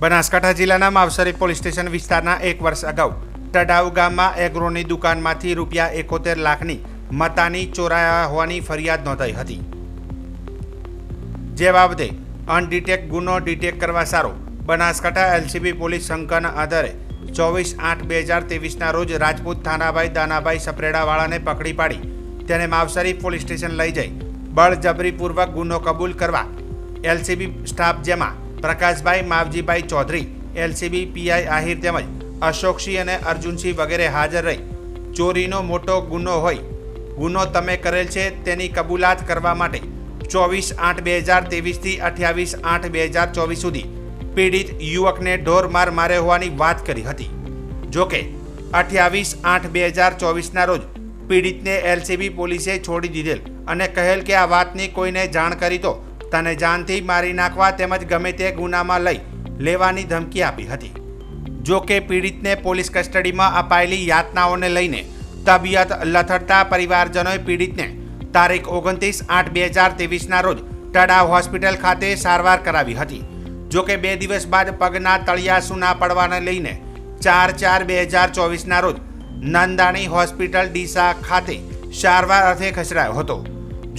બનાસકાંઠા જિલ્લાના Mavsari police station વિસ્તારના 1 વર્ષ અગાઉ તડાવ ગામમાં એગ્રોની દુકાનમાંથી ₹71 લાખની મતાની ચોરાયા હોવાની ફરિયાદ નોંધાઈ હતી, જે બાબતે અનડિટેક ગુનો ડિટેક્ટ કરવા સારો બનાસકાંઠા એલસીબી પોલીસ શંકાના આધારે 24/8/2023ના રોજ રાજપૂત થાનાભાઈ દાનાભાઈ સપરેડાવાળાને પકડી પાડી તેને માવસરી પોલીસ સ્ટેશન લઈ જઈ બળજબરીપૂર્વક ગુનો કબૂલ કરવા એલસીબી સ્ટાફ જેમાં પ્રકાશભાઈ માવજીભાઈ ચૌધરી, એલસીબી પીઆઈ આહિર તેમજ અશોકસિંહ અને અર્જુનસિંહ વગેરે હાજર રહી ચોરીનો મોટો ગુનો હોય ગુનો તમે કરેલ છે તેની કબૂલાત કરવા માટે 24/8/2023 થી 28/8/2024 સુધી પીડિત યુવકને ઢોર માર માર્યો હોવાની વાત કરી હતી। જોકે 28/8/2024ના રોજ પીડિતને એલસીબી પોલીસે છોડી દીધેલ અને કહેલ કે આ વાતની કોઈને જાણ કરી તો તને જાનથી મારી નાખવા તેમજ ગમે તે ગુનામાં લઈ લેવાની ધમકી આપી હતી। જો કે પીડિતને પોલીસ કસ્ટડીમાં અપાયેલી યાતનાઓને લઈને તબિયત લથડતા પરિવારજનોએ પીડિતને તારીખ 29/8/2023ના રોજ તડાવ હોસ્પિટલ ખાતે સારવાર કરાવી હતી। જો કે 2 દિવસ બાદ પગના તળિયા સૂના પડવાને લઈને 4/4/2024ના રોજ નંદાણી હોસ્પિટલ ડીસા ખાતે સારવાર અર્થે ખસેડાયો હતો।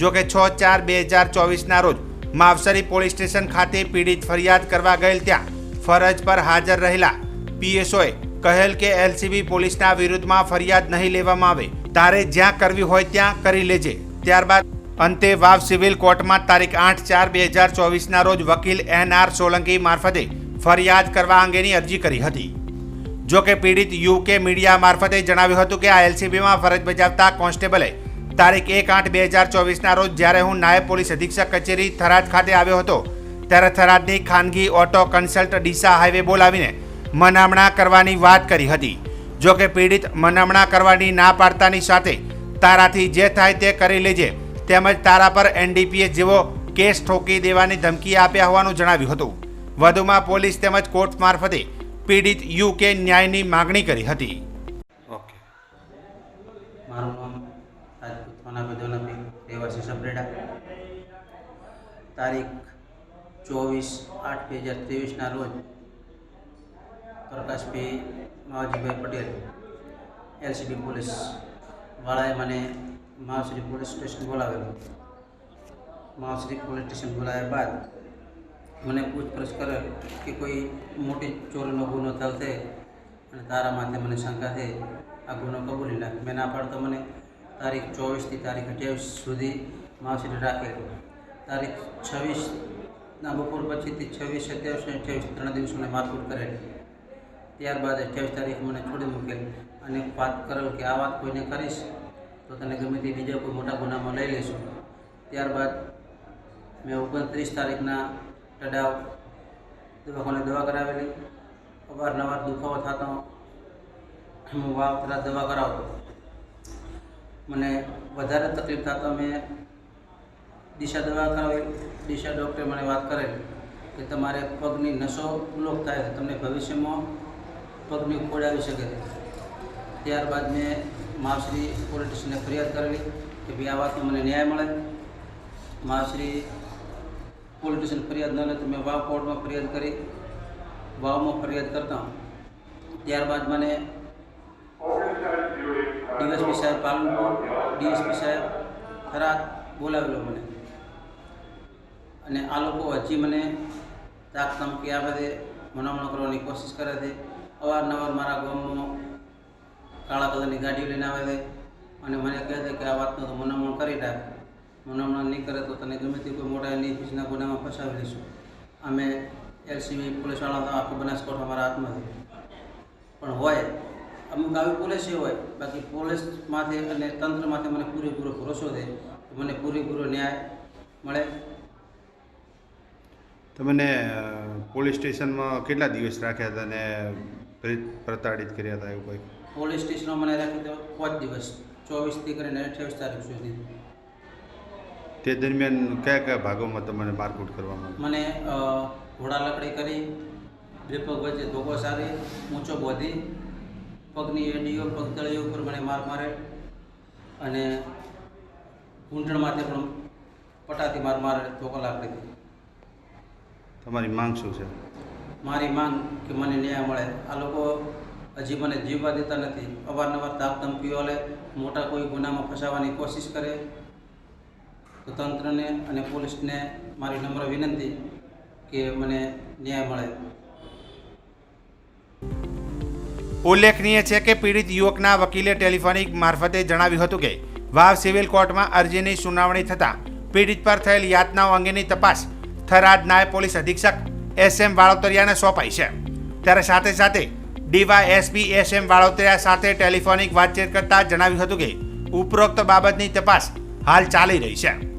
જો કે 6/4/2024ના રોજ માવસરી પોલીસ સ્ટેશન ખાતે પીડિત ફરિયાદ કરવા ગયેલ ત્યાં ફરજ પર હાજર રહેલા પીએસઓએ કહેલ કે એલસીબી પોલીસના વિરુદ્ધમાં ફરિયાદ નહીં લેવામાં આવે, તારે જ્યાં કરવી હોય ત્યાં કરી લેજે। ત્યારબાદ અંતે વાવ સિવિલ કોર્ટમાં તારીખ 8/4/2024ના રોજ વકીલ NR સોલંકી મારફતે ફરિયાદ કરવા અંગેની અરજી કરી હતી। જો કે પીડિત યુકે મીડિયા મારફતે જણાવ્યું હતું કે આ એલસીબીમાં ફરજ બજાવતા કોન્સ્ટેબલે તારીખ 1/8/2024ના રોજ જ્યારે હું નાયબ પોલીસ અધિક્ષક કચેરી થરાદ ખાતે આવ્યો હતો ત્યારે થરાદની ખાનગી ઓટો કન્સલ્ટ ડીસા હાઈવે બોલાવીને મનામણા કરવાની વાત કરી હતી। જો કે પીડિત મનામણા કરવાની ના પાડતાની સાથે તારાથી જે થાય તે કરી લેજે તેમજ તારા પર NDPS જેવો કેસ ઠોકી દેવાની ધમકી આપ્યા હોવાનું જણાવ્યું હતું। વધુમાં પોલીસ તેમજ કોર્ટ મારફતે પીડિત યુકે ન્યાયની માગણી કરી હતી। ઓકે, મારું નામ રાજપૂત થાનાભાઈ દાનાભાઈ રહેવાસી સપરેડા। તારીખ 24/8/2023ના રોજ પ્રકાશભાઈ માવજીભાઈ પટેલ એલસીબી પોલીસ વાળાએ મને માવસરી પોલીસ સ્ટેશન બોલાવેલો। માવસરી પોલીસ સ્ટેશન બોલાવ્યા બાદ મને પૂછપરછ કરેલ કે કોઈ મોટી ચોરીનો ગુનો થયેલ છે અને તારા માથે મને શંકા છે, આ ગુનો કબૂલી નાખ। મેં ના પાડતો મને તારીખ 24થી તારીખ 28 સુધી માવસરી રાખેલ। તારીખ 26ના બપોર પછીથી 26, 27 અને 28 3 દિવસોને મારકૂટ કરેલ। ત્યારબાદ 28 તારીખ મને છોડી મૂકેલ અને વાત કરેલ કે આ વાત કોઈને કરીશ તો તને ગમે તે બીજા કોઈ મોટા ગુનામાં લઈ લઈશું। ત્યારબાદ મેં 29 તારીખના તડાવ દવાખાને દવા કરાવેલી। અવારનવાર દુખાવો થતો હું વાવ તરત દવા કરાવતો, મને વધારે તકલીફ થતો મેં દિશા દવા કરાવી। દિશા ડૉક્ટરે મને વાત કરેલી કે તમારે પગની નસો બ્લોક થાય તો તમને ભવિષ્યમાં પગની ખોડ આવી શકે છે। ત્યારબાદ મેં માવસરી પોલીસ સ્ટેશને ફરિયાદ કરેલી કે ભાઈ આ વાતનો મને ન્યાય મળે। માવસરી પોલીસ સ્ટેશન ફરિયાદ ન લે તો મેં વાવ કોર્ટમાં ફરિયાદ કરી। વાવમાં ફરિયાદ કરતા ત્યારબાદ મને ડીએસપી સાહેબ પાલનપુર, ડીએસપી સાહેબ થરાદ બોલાવેલો મને અને આ લોકો હજી મને તાક ધમકી આપે છે, મનામણો કરવાની કોશિશ કરે છે। અવારનવાર મારા ગામમાં કાળા કલરની ગાડીઓ લઈને આવે છે અને મને કહે છે કે આ વાતનો તો મનામણ કરી નાખ, મનામણ નહીં કરે તો તને ગમે તે કોઈ મોટા NDPSના ગુનામાં ફસાવી લઈશું। અમે એલસીબી પોલીસવાળા તો આખો બનાસકાંઠો અમારા હાથમાં છે, પણ હોય અમુક આવી પોલીસ હોય, બાકી પોલીસ માથે અને તંત્ર માથે મને પૂરેપૂરો ભરોસો છે કે મને પૂરેપૂરો ન્યાય મળે। તમને પોલીસ સ્ટેશનમાં કેટલા દિવસ રાખ્યા હતા અને પ્રતાડિત કર્યા હતા એવું કોઈ? પોલીસ સ્ટેશનમાં મને રાખ્યો હતો 5 દિવસ, 24થી કરીને 28 તારીખ સુધી। તે દરમિયાન કયા કયા ભાગોમાં તમને મારકૂટ કરવામાં આવી? મને ઘોડા લકડી કરી, બે પગ વચ્ચે ધોકો સારી, ઊંચો બોધી, પગની એડીઓ પગદળીઓ ઉપર મને માર મારે અને ઘૂંટણ માથે પણ પટાથી મારે ધોકો લાકડીથી। તમારી માંગ શું છે? મારી માંગ કે મને ન્યાય મળે. આ લોકો હજી મને જીવવા દેતા નથી. અવારનવાર ધાક ધમકીઓ લે, મોટા કોઈ ગુનામાં ફસાવવાની કોશિશ કરે. તો તંત્રને અને પોલીસને મારી નમ્ર વિનંતી કે મને ન્યાય મળે. ઉલ્લેખનીય છે કે પીડિત યુવકના વકીલે ટેલિફોનિક મારફતે જણાવ્યું હતું કે વાવ સિવિલ કોર્ટમાં અરજીની સુનાવણી થતાં પીડિત પર થયેલ યાતનાઓ અંગેની તપાસ થરાદ નાયબ પોલીસ અધિક્ષક SM વાળોતરિયાને સોંપાઈ છે. ત્યારે સાથે સાથે DYSP SM વાળોતરિયા સાથે ટેલિફોનિક વાતચીત કરતા જણાવ્યું હતું કે ઉપરોક્ત બાબતની તપાસ હાલ ચાલી રહી છે.